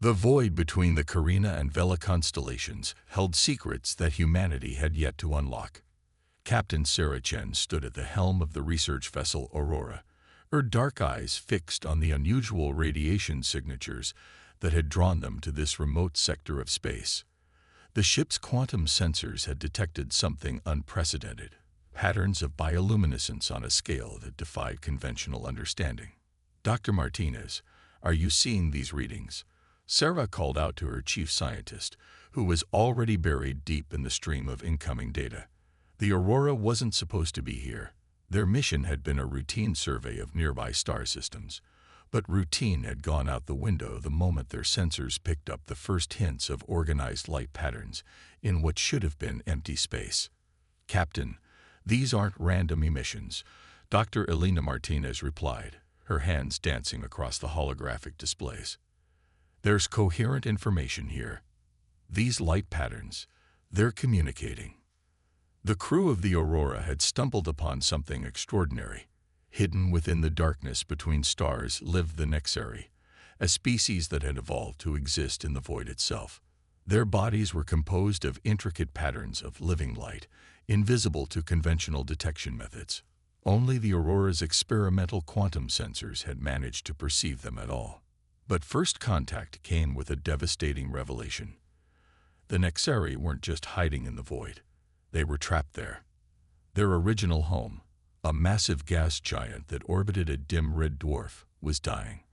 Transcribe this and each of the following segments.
The void between the Carina and Vela constellations held secrets that humanity had yet to unlock. Captain Sarah Chen stood at the helm of the research vessel Aurora, her dark eyes fixed on the unusual radiation signatures that had drawn them to this remote sector of space. The ship's quantum sensors had detected something unprecedented, patterns of bioluminescence on a scale that defied conventional understanding. "Dr. Martinez, are you seeing these readings?" Sarah called out to her chief scientist, who was already buried deep in the stream of incoming data. The Aurora wasn't supposed to be here. Their mission had been a routine survey of nearby star systems, but routine had gone out the window the moment their sensors picked up the first hints of organized light patterns in what should have been empty space. "Captain, these aren't random emissions," Dr. Elena Martinez replied, her hands dancing across the holographic displays. "There's coherent information here. These light patterns, they're communicating." The crew of the Aurora had stumbled upon something extraordinary. Hidden within the darkness between stars lived the Nexari, a species that had evolved to exist in the void itself. Their bodies were composed of intricate patterns of living light, invisible to conventional detection methods. Only the Aurora's experimental quantum sensors had managed to perceive them at all. But first contact came with a devastating revelation. The Nexari weren't just hiding in the void. They were trapped there. Their original home, a massive gas giant that orbited a dim red dwarf, was dying.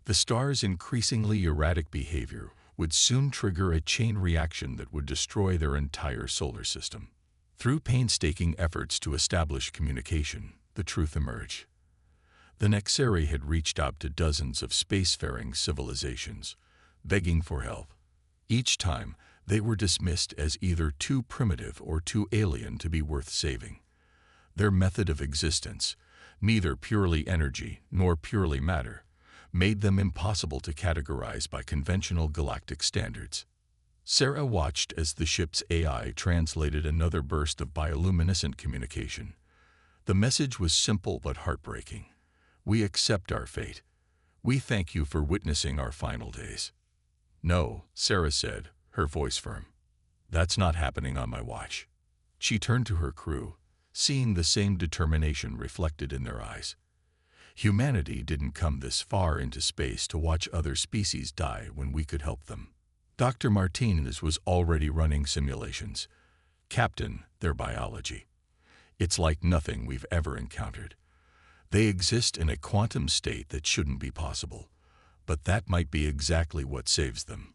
The star's increasingly erratic behavior would soon trigger a chain reaction that would destroy their entire solar system. Through painstaking efforts to establish communication, the truth emerged. The Nexari had reached out to dozens of spacefaring civilizations, begging for help. Each time, they were dismissed as either too primitive or too alien to be worth saving. Their method of existence, neither purely energy nor purely matter, made them impossible to categorize by conventional galactic standards. Sarah watched as the ship's AI translated another burst of bioluminescent communication. The message was simple but heartbreaking. "We accept our fate. We thank you for witnessing our final days." "No," Sarah said, her voice firm. "That's not happening on my watch." She turned to her crew, seeing the same determination reflected in their eyes. Humanity didn't come this far into space to watch other species die when we could help them. Dr. Martinez was already running simulations. "Captain, their biology. It's like nothing we've ever encountered. They exist in a quantum state that shouldn't be possible, but that might be exactly what saves them."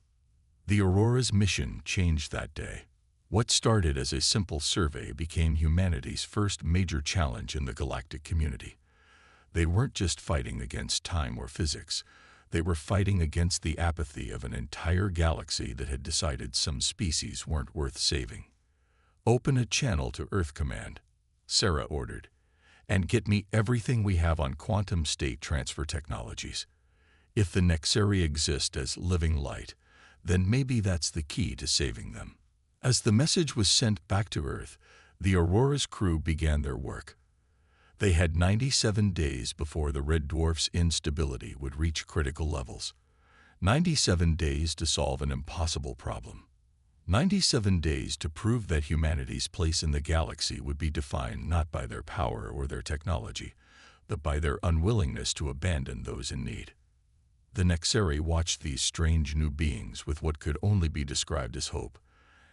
The Aurora's mission changed that day. What started as a simple survey became humanity's first major challenge in the galactic community. They weren't just fighting against time or physics. They were fighting against the apathy of an entire galaxy that had decided some species weren't worth saving. "Open a channel to Earth Command," Sarah ordered, "and get me everything we have on quantum state transfer technologies. If the Nexari exist as living light, then maybe that's the key to saving them." As the message was sent back to Earth, the Aurora's crew began their work. They had 97 days before the red dwarf's instability would reach critical levels. 97 days to solve an impossible problem. 97 days to prove that humanity's place in the galaxy would be defined not by their power or their technology, but by their unwillingness to abandon those in need. The Nexari watched these strange new beings with what could only be described as hope,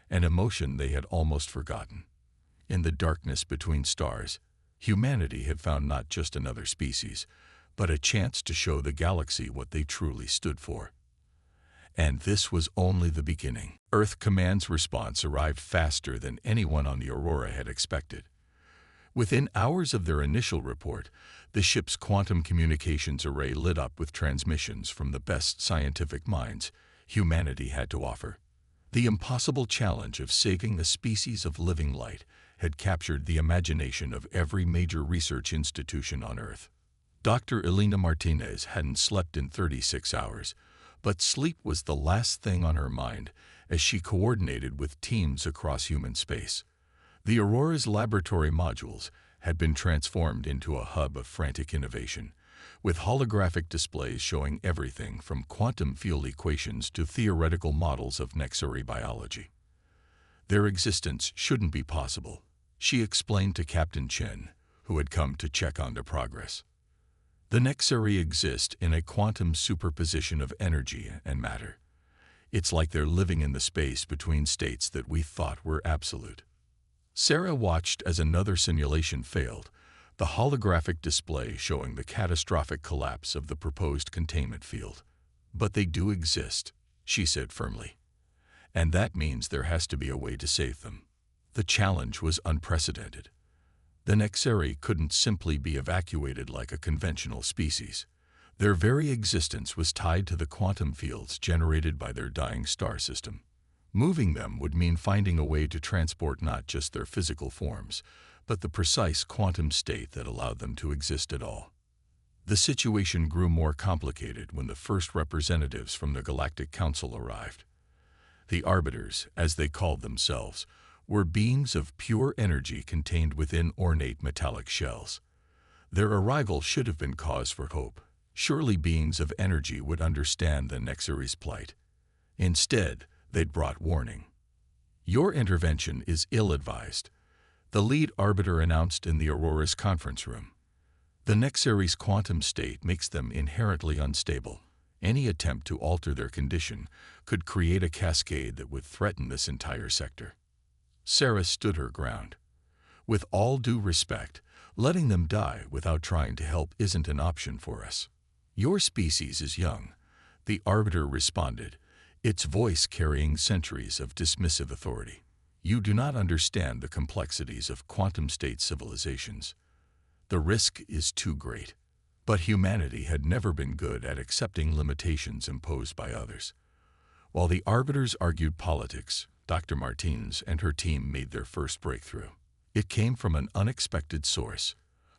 an emotion they had almost forgotten. In the darkness between stars, humanity had found not just another species, but a chance to show the galaxy what they truly stood for. And this was only the beginning. Earth Command's response arrived faster than anyone on the Aurora had expected. Within hours of their initial report, the ship's quantum communications array lit up with transmissions from the best scientific minds humanity had to offer. The impossible challenge of saving a species of living light had captured the imagination of every major research institution on Earth. Dr. Elena Martinez hadn't slept in 36 hours, but sleep was the last thing on her mind as she coordinated with teams across human space. The Aurora's laboratory modules had been transformed into a hub of frantic innovation, with holographic displays showing everything from quantum field equations to theoretical models of Nexari biology. Their existence shouldn't be possible, she explained to Captain Chen, who had come to check on their progress. The Nexari exist in a quantum superposition of energy and matter. It's like they're living in the space between states that we thought were absolute. Sarah watched as another simulation failed, the holographic display showing the catastrophic collapse of the proposed containment field. But they do exist, she said firmly. And that means there has to be a way to save them. The challenge was unprecedented. The Nexari couldn't simply be evacuated like a conventional species. Their very existence was tied to the quantum fields generated by their dying star system. Moving them would mean finding a way to transport not just their physical forms, but the precise quantum state that allowed them to exist at all. The situation grew more complicated when the first representatives from the Galactic Council arrived. The Arbiters, as they called themselves, were beings of pure energy contained within ornate metallic shells. Their arrival should have been cause for hope. Surely beings of energy would understand the Nexari's plight. Instead, they'd brought warning. Your intervention is ill-advised, the lead arbiter announced in the Aurora's conference room. The Nexari's quantum state makes them inherently unstable. Any attempt to alter their condition could create a cascade that would threaten this entire sector. Sarah stood her ground. With all due respect, letting them die without trying to help isn't an option for us. Your species is young, the arbiter responded, its voice carrying centuries of dismissive authority. You do not understand the complexities of quantum state civilizations. The risk is too great. But humanity had never been good at accepting limitations imposed by others. While the arbiters argued politics, Dr. Martinez and her team made their first breakthrough. It came from an unexpected source,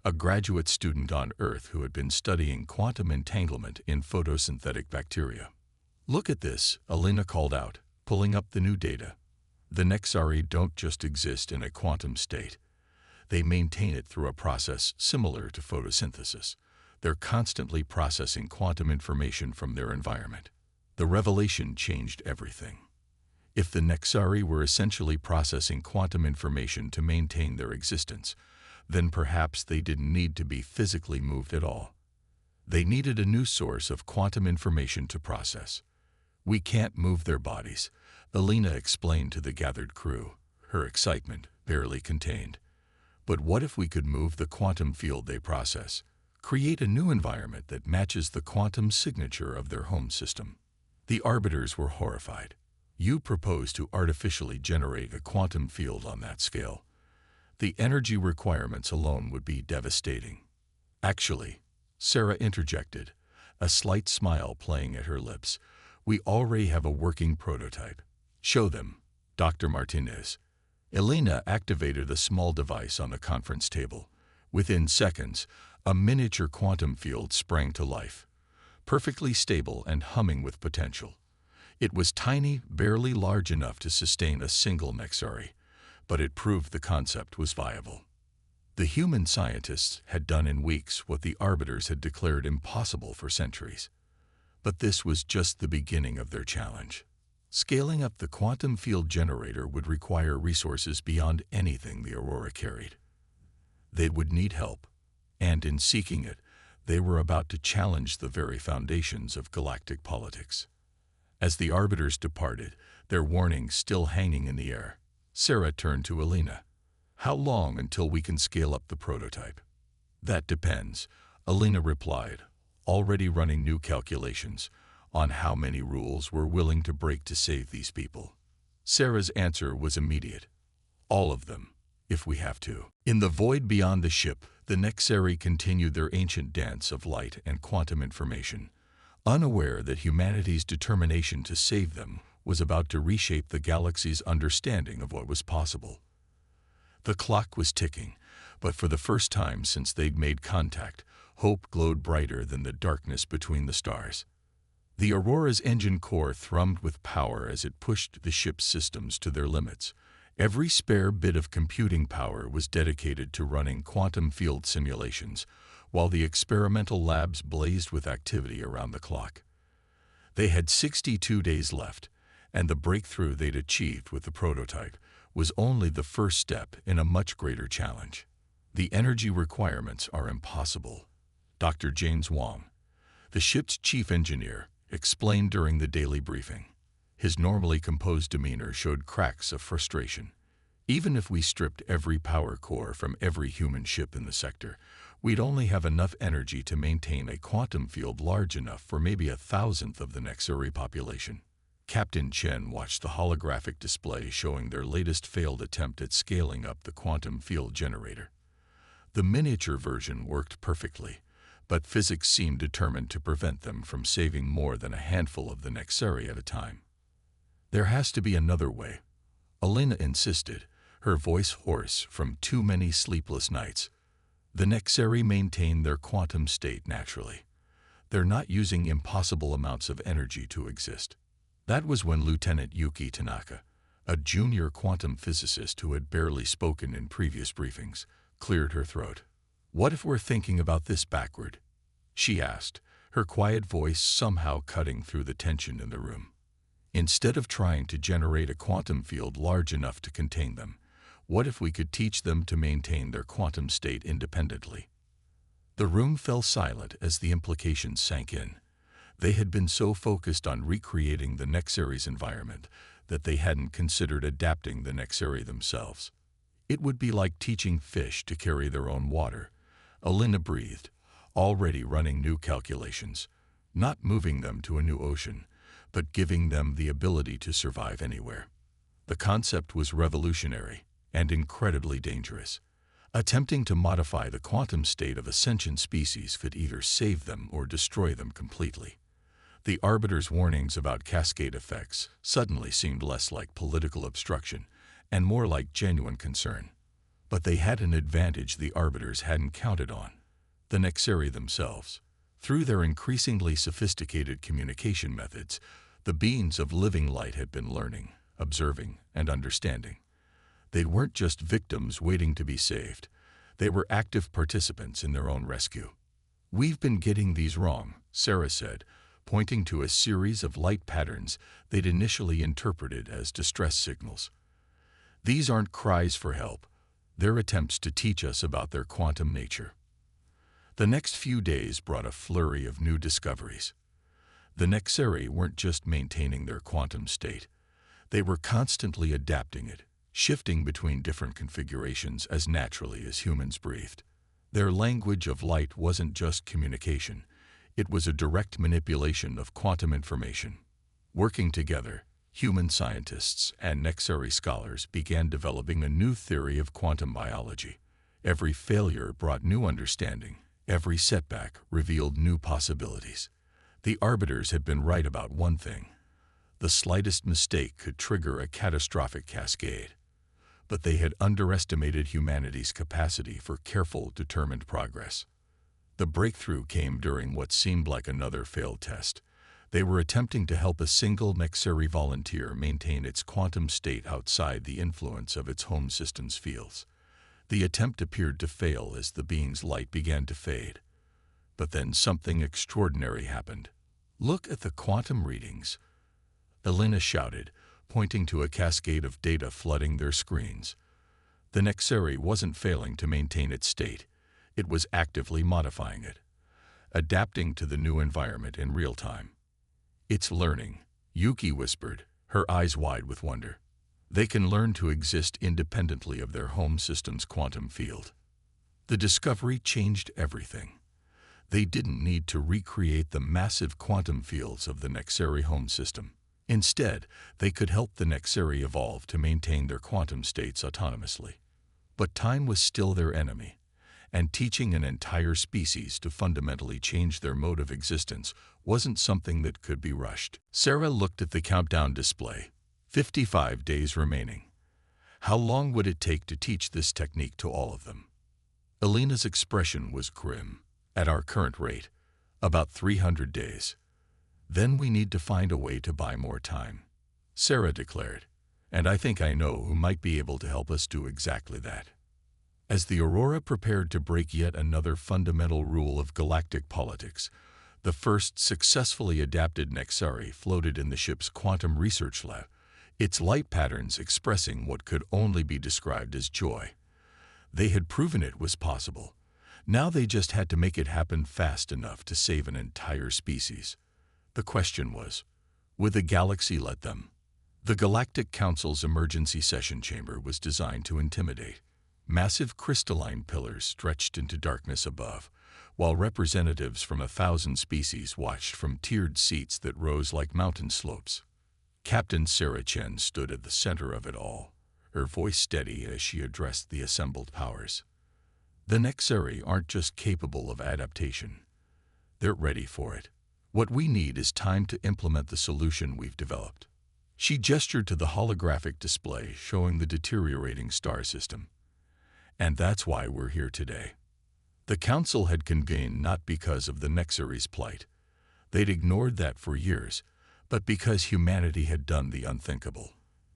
a graduate student on Earth who had been studying quantum entanglement in photosynthetic bacteria. Look at this, Elena called out, pulling up the new data. The Nexari don't just exist in a quantum state. They maintain it through a process similar to photosynthesis. They're constantly processing quantum information from their environment. The revelation changed everything. If the Nexari were essentially processing quantum information to maintain their existence, then perhaps they didn't need to be physically moved at all. They needed a new source of quantum information to process. We can't move their bodies, Elena explained to the gathered crew, her excitement barely contained. But what if we could move the quantum field they process? Create a new environment that matches the quantum signature of their home system. The arbiters were horrified. You propose to artificially generate a quantum field on that scale. The energy requirements alone would be devastating. Actually, Sarah interjected, a slight smile playing at her lips, we already have a working prototype. Show them, Dr. Martinez. Elena activated a small device on the conference table. Within seconds, a miniature quantum field sprang to life, perfectly stable and humming with potential. It was tiny, barely large enough to sustain a single Nexari, but it proved the concept was viable. The human scientists had done in weeks what the arbiters had declared impossible for centuries. But this was just the beginning of their challenge. Scaling up the quantum field generator would require resources beyond anything the Aurora carried. They would need help. And in seeking it, they were about to challenge the very foundations of galactic politics. As the arbiters departed, their warnings still hanging in the air, Sarah turned to Elena. How long until we can scale up the prototype? That depends, Elena replied, already running new calculations on how many rules we're willing to break to save these people. Sarah's answer was immediate. All of them, if we have to. In the void beyond the ship, the Nexari continued their ancient dance of light and quantum information, unaware that humanity's determination to save them was about to reshape the galaxy's understanding of what was possible. The clock was ticking, but for the first time since they'd made contact, hope glowed brighter than the darkness between the stars. The Aurora's engine core thrummed with power as it pushed the ship's systems to their limits. Every spare bit of computing power was dedicated to running quantum field simulations, while the experimental labs blazed with activity around the clock. They had 62 days left, and the breakthrough they'd achieved with the prototype was only the first step in a much greater challenge. The energy requirements are impossible, Dr. James Wong, the ship's chief engineer, explained during the daily briefing. His normally composed demeanor showed cracks of frustration. Even if we stripped every power core from every human ship in the sector, we'd only have enough energy to maintain a quantum field large enough for maybe 1,000th of the Nexari population. Captain Chen watched the holographic display showing their latest failed attempt at scaling up the quantum field generator. The miniature version worked perfectly, but physics seemed determined to prevent them from saving more than a handful of the Nexari at a time. There has to be another way, Elena insisted, her voice hoarse from too many sleepless nights. The Nexari maintain their quantum state naturally. They're not using impossible amounts of energy to exist. That was when Lieutenant Yuki Tanaka, a junior quantum physicist who had barely spoken in previous briefings, cleared her throat. "What if we're thinking about this backward?" she asked, her quiet voice somehow cutting through the tension in the room. "Instead of trying to generate a quantum field large enough to contain them, what if we could teach them to maintain their quantum state independently?" The room fell silent as the implications sank in. They had been so focused on recreating the Nexari's environment that they hadn't considered adapting the Nexari themselves. "It would be like teaching fish to carry their own water," Elena breathed, already running new calculations, not moving them to a new ocean, but giving them the ability to survive anywhere. The concept was revolutionary and incredibly dangerous. Attempting to modify the quantum state of a sentient species could either save them or destroy them completely. The Arbiter's warnings about cascade effects suddenly seemed less like political obstruction and more like genuine concern. But they had an advantage the Arbiters hadn't counted on: the Nexari themselves. Through their increasingly sophisticated communication methods, the beings of living light had been learning, observing, and understanding. They weren't just victims waiting to be saved. They were active participants in their own rescue. "We've been getting these wrong," Sarah said, pointing to a series of light patterns they'd initially interpreted as distress signals. "These aren't cries for help. They're attempts to teach us about their quantum nature." The next few days brought a flurry of new discoveries. The Nexari weren't just maintaining their quantum state. They were constantly adapting it, shifting between different configurations as naturally as humans breathed. Their language of light wasn't just communication. It was a direct manipulation of quantum information. Working together, human scientists and Nexari scholars began developing a new theory of quantum biology. Every failure brought new understanding. Every setback revealed new possibilities. The Arbiters had been right about one thing: the slightest mistake could trigger a catastrophic cascade. But they had underestimated humanity's capacity for careful, determined progress. The breakthrough came during what seemed like another failed test. They were attempting to help a single Nexari volunteer maintain its quantum state outside the influence of its home system's fields. The attempt appeared to fail as the being's light began to fade. But then something extraordinary happened. "Look at the quantum readings," Elena shouted, pointing to a cascade of data flooding their screens. The Nexari wasn't failing to maintain its state. It was actively modifying it, adapting to the new environment in real time. "It's learning," Yuki whispered, her eyes wide with wonder. "They can learn to exist independently of their home system's quantum field." The discovery changed everything. They didn't need to recreate the massive quantum fields of the Nexari home system. Instead, they could help the Nexari evolve to maintain their quantum states autonomously. But time was still their enemy, and teaching an entire species to fundamentally change their mode of existence wasn't something that could be rushed. Sarah looked at the countdown display. 55 days remaining. How long would it take to teach this technique to all of them? Elena's expression was grim. "At our current rate, about 300 days. Then we need to find a way to buy more time," Sarah declared. "And I think I know who might be able to help us do exactly that." As the Aurora prepared to break yet another fundamental rule of galactic politics, the first successfully adapted Nexari floated in the ship's quantum research lab, its light patterns expressing what could only be described as joy. They had proven it was possible. Now they just had to make it happen fast enough to save an entire species. The question was, would the galaxy let them? The Galactic Council's emergency session chamber was designed to intimidate. Massive crystalline pillars stretched into darkness above, while representatives from 1,000 species watched from tiered seats that rose like mountain slopes. Captain Sarah Chen stood at the center of it all, her voice steady as she addressed the assembled powers. The Nexari aren't just capable of adaptation. They're ready for it. What we need is time to implement the solution we've developed. She gestured to the holographic display showing the deteriorating star system. And that's why we're here today. The Council had convened not because of the Nexari's plight. They'd ignored that for years, but because humanity had done the unthinkable.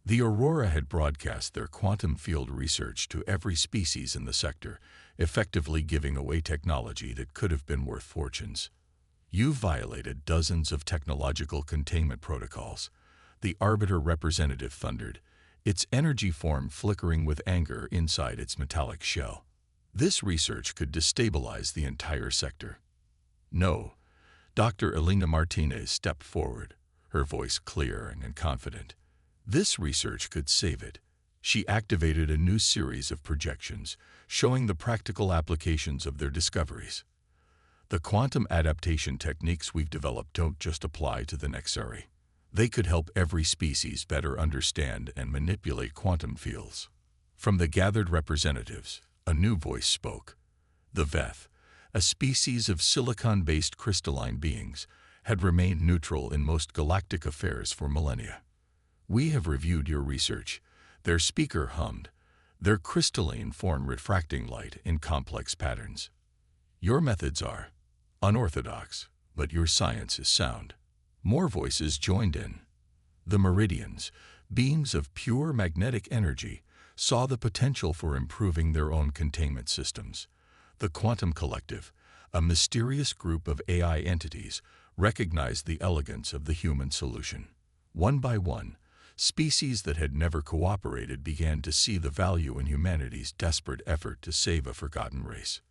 The Aurora had broadcast their quantum field research to every species in the sector, effectively giving away technology that could have been worth fortunes. You violated dozens of technological containment protocols, the Arbiter representative thundered, its energy form flickering with anger inside its metallic shell. This research could destabilize the entire sector. No, Dr. Elena Martinez stepped forward, her voice clear and confident. This research could save it. She activated a new series of projections, showing the practical applications of their discoveries. The quantum adaptation techniques we've developed don't just apply to the Nexari. They could help every species better understand and manipulate quantum fields. From the gathered representatives, a new voice spoke. The Veth, a species of silicon-based crystalline beings, had remained neutral in most galactic affairs for millennia. We have reviewed your research, their speaker hummed, their crystalline form refracting light in complex patterns. Your methods are unorthodox, but your science is sound. More voices joined in. The Meridians, beings of pure magnetic energy, saw the potential for improving their own containment systems. The Quantum Collective, a mysterious group of AI entities, recognized the elegance of the human solution. One by one, species that had never cooperated began to see the value in humanity's desperate effort to save a forgotten race.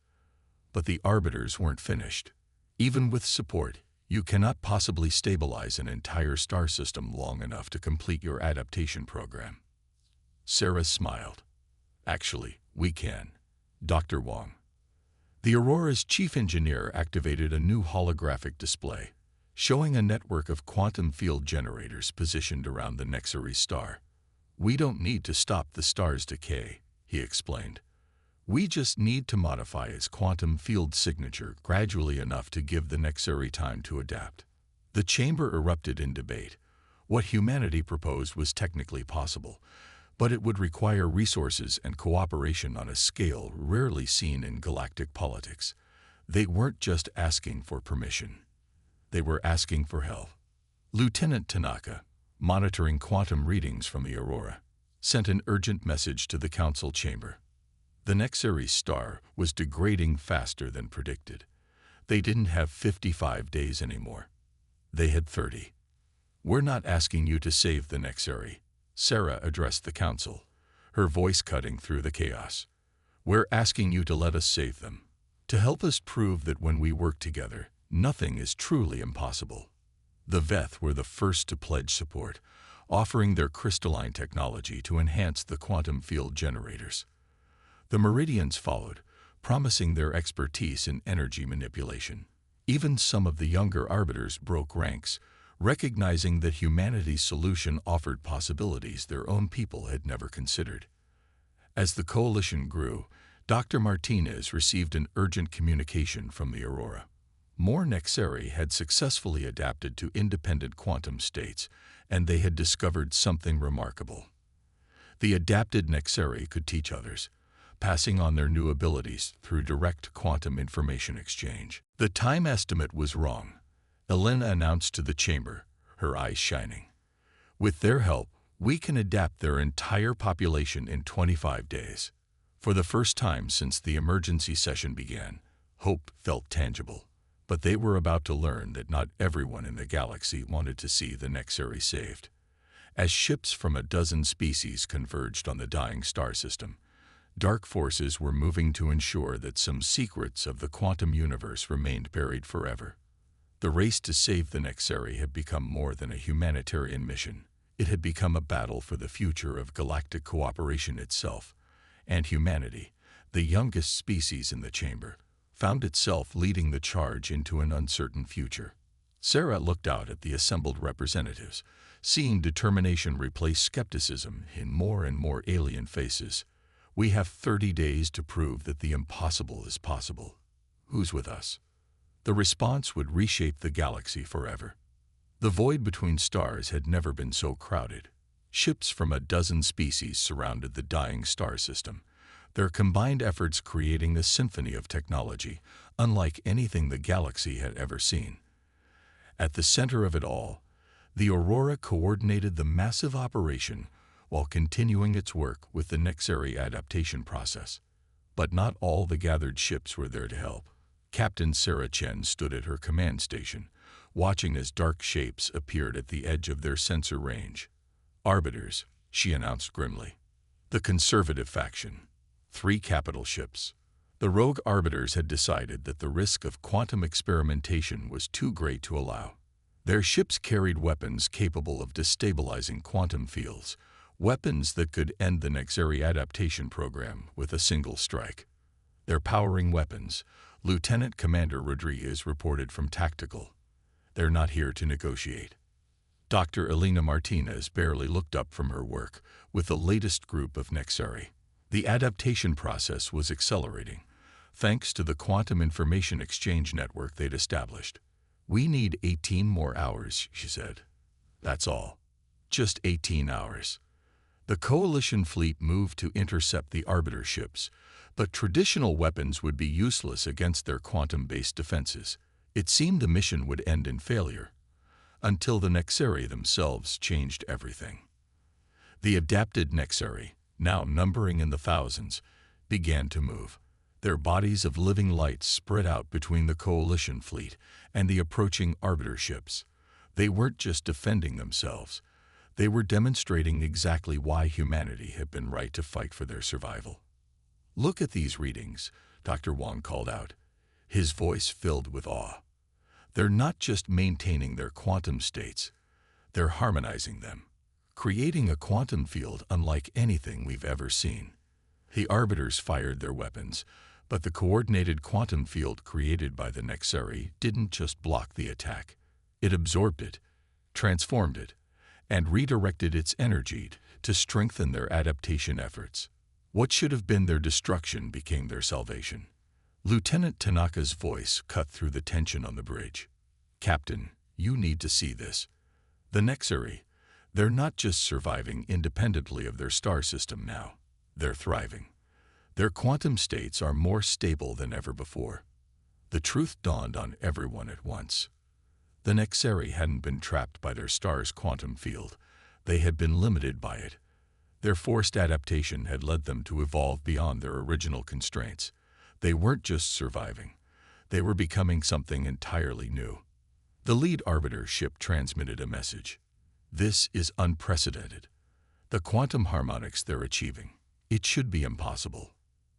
But the Arbiters weren't finished. Even with support, you cannot possibly stabilize an entire star system long enough to complete your adaptation program. Sarah smiled. Actually, we can. Dr. Wong. The Aurora's chief engineer activated a new holographic display, showing a network of quantum field generators positioned around the Nexari star. We don't need to stop the star's decay, he explained. We just need to modify its quantum field signature gradually enough to give the Nexari time to adapt. The chamber erupted in debate. What humanity proposed was technically possible, but it would require resources and cooperation on a scale rarely seen in galactic politics. They weren't just asking for permission. They were asking for help. Lieutenant Tanaka, monitoring quantum readings from the Aurora, sent an urgent message to the council chamber. The Nexari star was degrading faster than predicted. They didn't have 55 days anymore. They had 30. We're not asking you to save the Nexari, Sarah addressed the council, her voice cutting through the chaos. We're asking you to let us save them, to help us prove that when we work together, nothing is truly impossible. The Veth were the first to pledge support, offering their crystalline technology to enhance the quantum field generators. The Meridians followed, promising their expertise in energy manipulation. Even some of the younger Arbiters broke ranks, recognizing that humanity's solution offered possibilities their own people had never considered. As the coalition grew, Dr. Martinez received an urgent communication from the Aurora. More Nexari had successfully adapted to independent quantum states, and they had discovered something remarkable. The adapted Nexari could teach others, passing on their new abilities through direct quantum information exchange. The time estimate was wrong, Elena announced to the chamber, her eyes shining. With their help, we can adapt their entire population in 25 days. For the first time since the emergency session began, hope felt tangible. But they were about to learn that not everyone in the galaxy wanted to see the Nexari saved. As ships from a dozen species converged on the dying star system, dark forces were moving to ensure that some secrets of the quantum universe remained buried forever. The race to save the Nexari had become more than a humanitarian mission. It had become a battle for the future of galactic cooperation itself, and humanity, the youngest species in the chamber, found itself leading the charge into an uncertain future. Sarah looked out at the assembled representatives, seeing determination replace skepticism in more and more alien faces. We have 30 days to prove that the impossible is possible. Who's with us? The response would reshape the galaxy forever. The void between stars had never been so crowded. Ships from a dozen species surrounded the dying star system, their combined efforts creating a symphony of technology unlike anything the galaxy had ever seen. At the center of it all, the Aurora coordinated the massive operation while continuing its work with the Nexari adaptation process. But not all the gathered ships were there to help. Captain Sarah Chen stood at her command station, watching as dark shapes appeared at the edge of their sensor range. Arbiters, she announced grimly. The conservative faction. 3 capital ships. The rogue arbiters had decided that the risk of quantum experimentation was too great to allow. Their ships carried weapons capable of destabilizing quantum fields, weapons that could end the Nexari adaptation program with a single strike. Their powering weapons, Lieutenant Commander Rodriguez reported from Tactical. They're not here to negotiate. Dr. Elena Martinez barely looked up from her work with the latest group of Nexari. The adaptation process was accelerating, thanks to the quantum information exchange network they'd established. We need 18 more hours, she said. That's all. Just 18 hours. The Coalition fleet moved to intercept the Arbiter ships, but traditional weapons would be useless against their quantum-based defenses. It seemed the mission would end in failure, until the Nexari themselves changed everything. The adapted Nexari, now numbering in the thousands, began to move. Their bodies of living light spread out between the Coalition fleet and the approaching Arbiter ships. They weren't just defending themselves. They were demonstrating exactly why humanity had been right to fight for their survival. Look at these readings, Dr. Wong called out, his voice filled with awe. They're not just maintaining their quantum states, they're harmonizing them, creating a quantum field unlike anything we've ever seen. The Arbiters fired their weapons, but the coordinated quantum field created by the Nexari didn't just block the attack. It absorbed it, transformed it, and redirected its energy to strengthen their adaptation efforts. What should have been their destruction became their salvation. Lieutenant Tanaka's voice cut through the tension on the bridge. Captain, you need to see this. The Nexari, they're not just surviving independently of their star system now. They're thriving. Their quantum states are more stable than ever before. The truth dawned on everyone at once. The Nexari hadn't been trapped by their star's quantum field. They had been limited by it. Their forced adaptation had led them to evolve beyond their original constraints. They weren't just surviving. They were becoming something entirely new. The lead Arbiter ship transmitted a message. This is unprecedented. The quantum harmonics they're achieving. It should be impossible.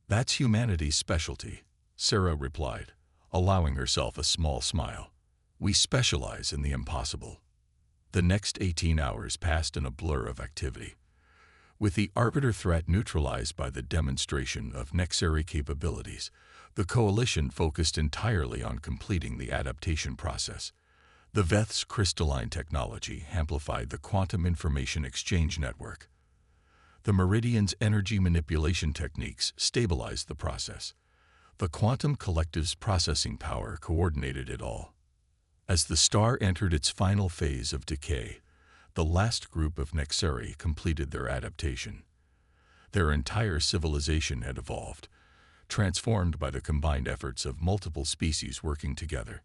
That's humanity's specialty, Sarah replied, allowing herself a small smile. We specialize in the impossible. The next 18 hours passed in a blur of activity. With the Arbiter threat neutralized by the demonstration of Nexari capabilities, the Coalition focused entirely on completing the adaptation process. The Veth's crystalline technology amplified the quantum information exchange network. The Meridian's energy manipulation techniques stabilized the process. The quantum collective's processing power coordinated it all. As the star entered its final phase of decay, the last group of Nexari completed their adaptation. Their entire civilization had evolved, transformed by the combined efforts of multiple species working together.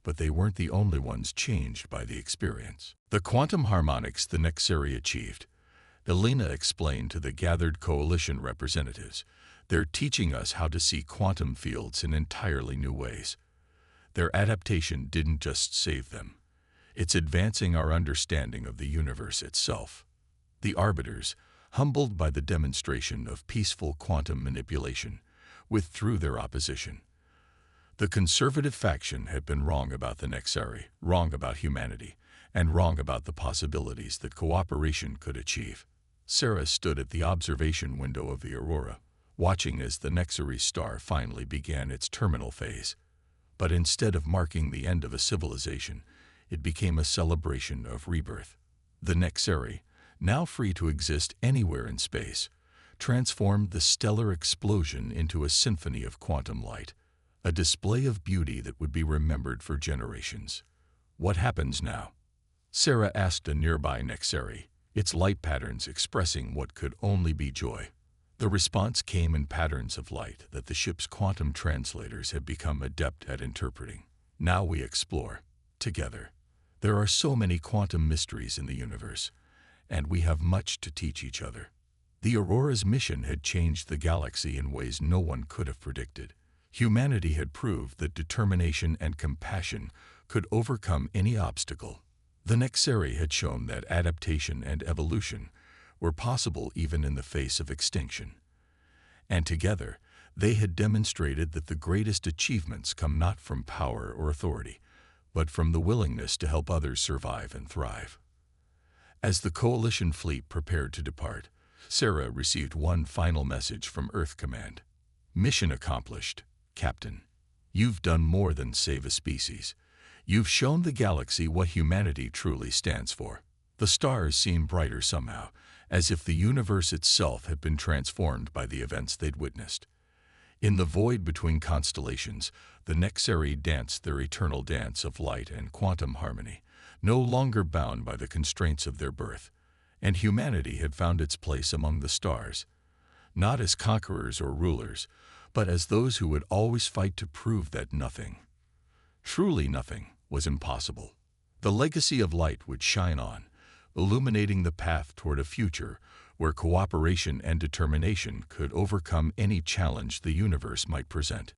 But they weren't the only ones changed by the experience. The quantum harmonics the Nexari achieved, Elena explained to the gathered Coalition representatives, They're teaching us how to see quantum fields in entirely new ways. Their adaptation didn't just save them. It's advancing our understanding of the universe itself. The arbiters, humbled by the demonstration of peaceful quantum manipulation, withdrew their opposition. The conservative faction had been wrong about the Nexari, wrong about humanity, and wrong about the possibilities that cooperation could achieve. Sarah stood at the observation window of the Aurora, watching as the Nexari star finally began its terminal phase. But instead of marking the end of a civilization, it became a celebration of rebirth. The Nexari, now free to exist anywhere in space, transformed the stellar explosion into a symphony of quantum light, a display of beauty that would be remembered for generations. What happens now? Sarah asked a nearby Nexari, its light patterns expressing what could only be joy. The response came in patterns of light that the ship's quantum translators had become adept at interpreting. Now we explore, together. There are so many quantum mysteries in the universe, and we have much to teach each other. The Aurora's mission had changed the galaxy in ways no one could have predicted. Humanity had proved that determination and compassion could overcome any obstacle. The Nexari had shown that adaptation and evolution were possible even in the face of extinction. And together, they had demonstrated that the greatest achievements come not from power or authority, but from the willingness to help others survive and thrive. As the Coalition fleet prepared to depart, Sarah received one final message from Earth Command. Mission accomplished, Captain. You've done more than save a species. You've shown the galaxy what humanity truly stands for. The stars seemed brighter somehow, as if the universe itself had been transformed by the events they'd witnessed. In the void between constellations, the Nexari danced their eternal dance of light and quantum harmony, no longer bound by the constraints of their birth, and humanity had found its place among the stars, not as conquerors or rulers, but as those who would always fight to prove that nothing, truly nothing, was impossible. The legacy of light would shine on, illuminating the path toward a future where cooperation and determination could overcome any challenge the universe might present.